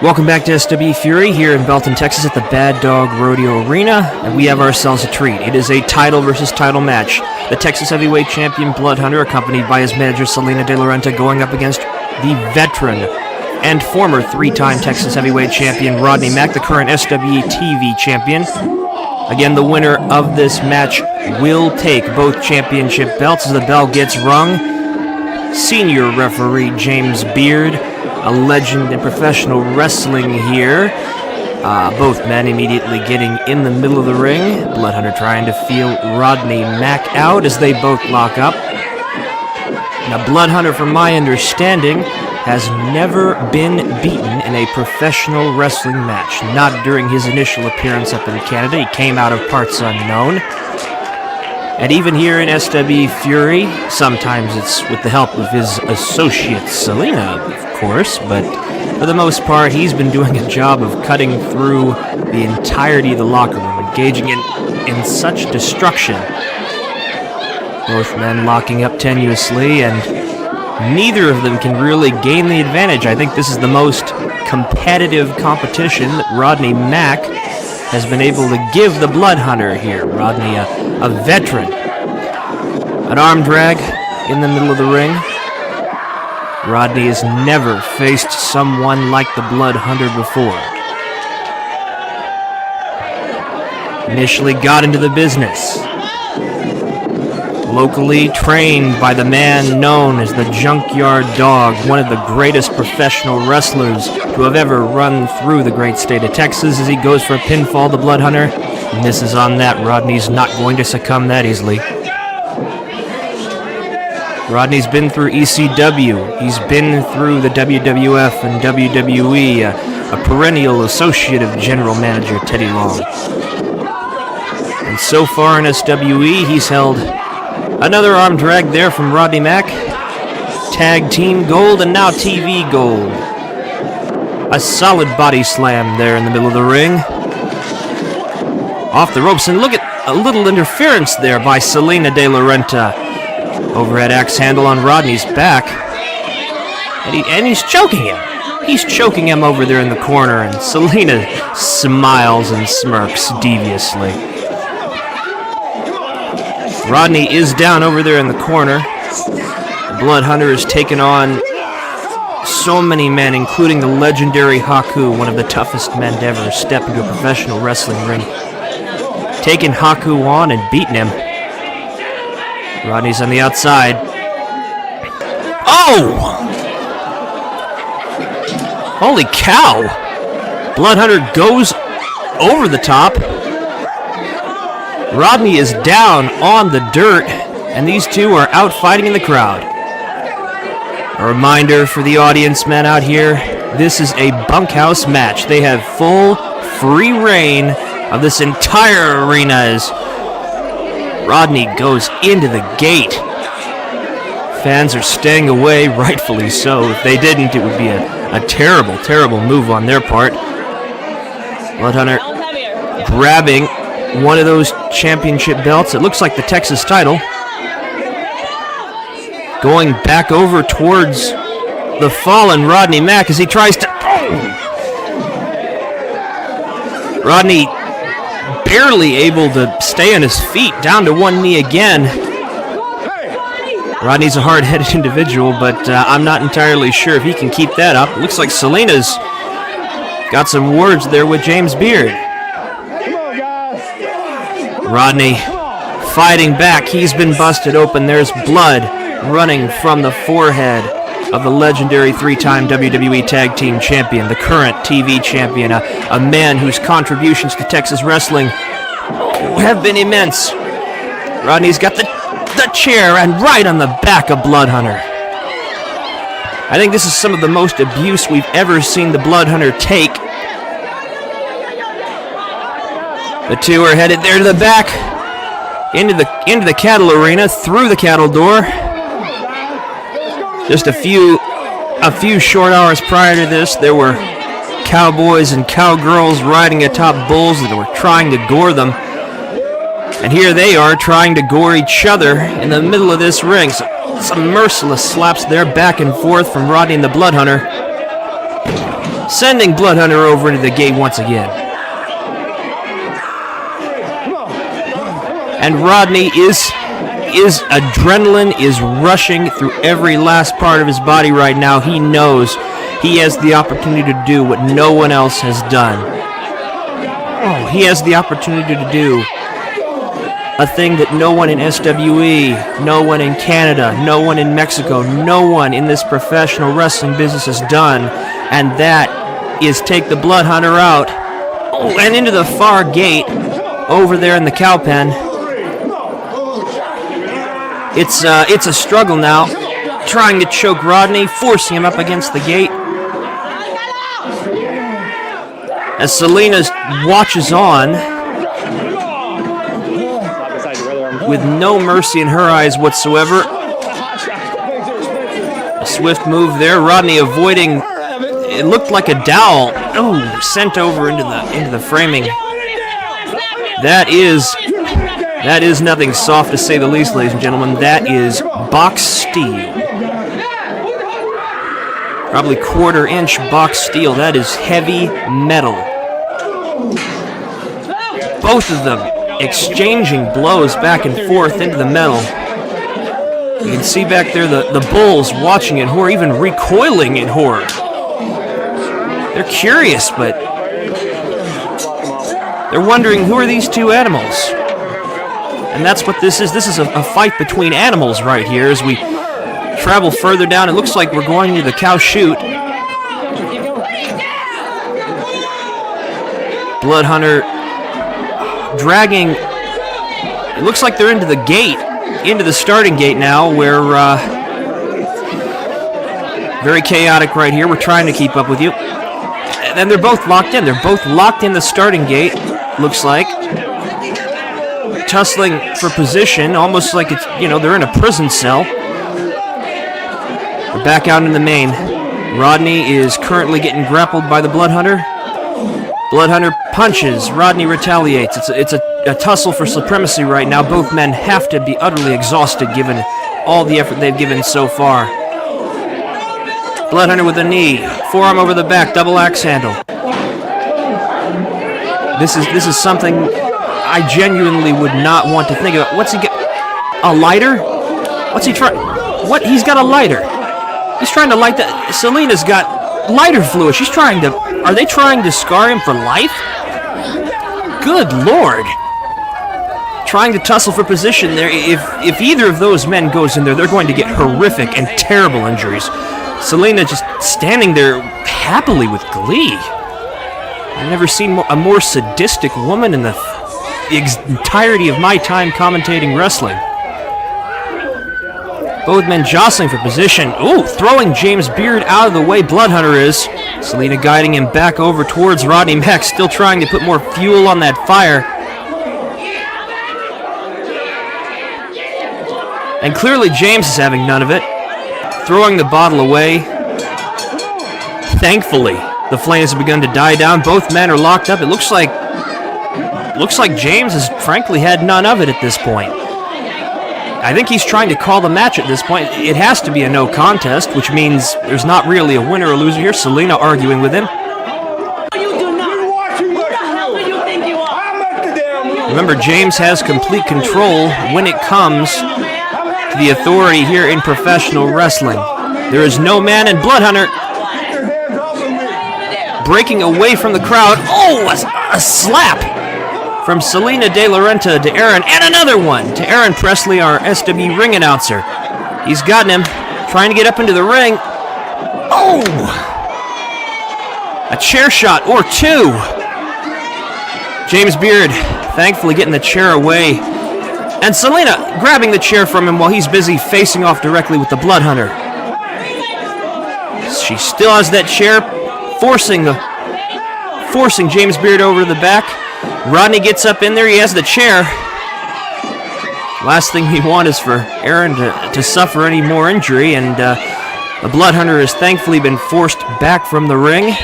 Welcome back to SW Fury here in Belton, Texas at the Bad Dog Rodeo Arena, and we have ourselves a treat. It is a title versus title match. The Texas Heavyweight Champion Blood Hunter, accompanied by his manager Selena De La Renta, going up against the veteran and former three-time Texas Heavyweight Champion Rodney Mack, the current SWTV Champion. Again, the winner of this match will take both championship belts as the bell gets rung. Senior referee James Beard, a legend in professional wrestling here. Both men immediately getting in the middle of the ring. Blood Hunter trying to feel Rodney Mack out as they both lock up. Now, Blood Hunter, from my understanding, has never been beaten in a professional wrestling match. Not during his initial appearance up in Canada. He came out of parts unknown. And even here in SW Fury, sometimes it's with the help of his associate Selena, of course, but for the most part, he's been doing a job of cutting through the entirety of the locker room, engaging in such destruction. Both men locking up tenuously, and neither of them can really gain the advantage. I think this is the most competitive competition that Rodney Mack has been able to give the Blood Hunter here. Rodney, a veteran. An arm drag in the middle of the ring. Rodney has never faced someone like the Blood Hunter before. Initially got into the business. Locally trained by the man known as the Junkyard Dog, one of the greatest professional wrestlers to have ever run through the great state of Texas. As he goes for a pinfall, the Blood Hunter misses on that. Rodney's not going to succumb that easily. Rodney's been through ECW. He's been through the WWF and WWE, a perennial associate of General Manager Teddy Long. And so far in SWE, he's held another arm drag there from Rodney Mack. Tag team gold and now TV gold. A solid body slam there in the middle of the ring. Off the ropes, and look at a little interference there by Selena De La Renta. Overhead axe handle on Rodney's back. And he's choking him. He's choking him over there in the corner, and Selena smiles and smirks deviously. Rodney is down over there in the corner. Blood Hunter has taken on so many men, including the legendary Haku, one of the toughest men to ever step into a professional wrestling ring. Taking Haku on and beating him. Rodney's on the outside. Oh! Holy cow! Blood Hunter goes over the top. Rodney is down on the dirt, and these two are out fighting in the crowd. A reminder for the audience men out here, this is a bunkhouse match. They have full, free reign of this entire arena as Rodney goes into the gate. Fans are staying away, rightfully so. If they didn't, it would be a terrible, terrible move on their part. Blood Hunter grabbing one of those championship belts. It looks like the Texas title. Going back over towards the fallen Rodney Mack as he tries to... Rodney barely able to stay on his feet, down to one knee again. Rodney's a hard-headed individual, but I'm not entirely sure if he can keep that up. It looks like Selena's got some words there with James Beard. Rodney fighting back. He's been busted open. There's blood running from the forehead of the legendary three-time WWE Tag Team Champion, the current TV Champion, a man whose contributions to Texas wrestling have been immense. Rodney's got the chair and right on the back of Blood Hunter. I think this is some of the most abuse we've ever seen the Blood Hunter take. The two are headed there to the back, into the cattle arena, through the cattle door. Just a few short hours prior to this, there were cowboys and cowgirls riding atop bulls that were trying to gore them. And here they are trying to gore each other in the middle of this ring. Some merciless slaps there back and forth from Rodney and the Blood Hunter. sending Blood Hunter over into the gate once again. And Rodney adrenaline is rushing through every last part of his body right now. He knows he has the opportunity to do what no one else has done. Oh, he has the opportunity to do a thing that no one in SWE, no one in Canada, no one in Mexico, no one in this professional wrestling business has done, and that is take the Blood Hunter out and into the far gate over there in the cow pen. It's a struggle now, trying to choke Rodney, forcing him up against the gate. As Selena watches on, with no mercy in her eyes whatsoever. A swift move there, Rodney avoiding, it looked like a dowel. Oh, sent over into the framing. That is nothing soft, to say the least, ladies and gentlemen. That is box steel. Probably quarter-inch box steel. That is heavy metal. Both of them exchanging blows back and forth into the metal. You can see back there the bulls watching in horror, even recoiling in horror. They're curious, but they're wondering, who are these two animals? And that's what this is. This is a fight between animals right here as we travel further down. It looks like we're going to the cow chute. Blood Hunter dragging, it looks like they're into the gate, into the starting gate now, where, very chaotic right here. We're trying to keep up with you. And they're both locked in. They're both locked in the starting gate, looks like. Tussling for position, almost like it's, they're in a prison cell. We're back out in the main. Rodney is currently getting grappled by the Blood Hunter. Blood Hunter punches. Rodney retaliates. It's a tussle for supremacy right now. Both men have to be utterly exhausted given all the effort they've given so far. Blood Hunter with a knee. Forearm over the back. Double axe handle. This is something I genuinely would not want to think about. What's he got? A lighter? What's he trying? What? He's got a lighter. He's trying to light that. Selena's got lighter fluid. She's trying to... Are they trying to scar him for life? Good Lord. Trying to tussle for position there. If either of those men goes in there, they're going to get horrific and terrible injuries. Selena just standing there happily with glee. I've never seen a more sadistic woman in the entirety of my time commentating wrestling. Both men jostling for position. Ooh, throwing James Beard out of the way. Blood Hunter is. Selena guiding him back over towards Rodney Mack, still trying to put more fuel on that fire. And clearly James is having none of it. Throwing the bottle away. Thankfully, the flames have begun to die down. Both men are locked up. It looks like James has frankly had none of it at this point. I think he's trying to call the match at this point. It has to be a no contest, which means there's not really a winner or loser here. Selena arguing with him. Remember, James has complete control when it comes to the authority here in professional wrestling. There is no man in Blood Hunter. Breaking away from the crowd. Oh, a slap from Selena De La Renta to Aaron, and another one to Aaron Presley, our SW ring announcer. He's gotten him, trying to get up into the ring. Oh! A chair shot, or two. James Beard, thankfully getting the chair away. And Selena grabbing the chair from him while he's busy facing off directly with the Blood Hunter. She still has that chair, forcing James Beard over to the back. Rodney gets up in there. He has the chair. Last thing we want is for Aaron to suffer any more injury, and the Blood Hunter has thankfully been forced back from the ring.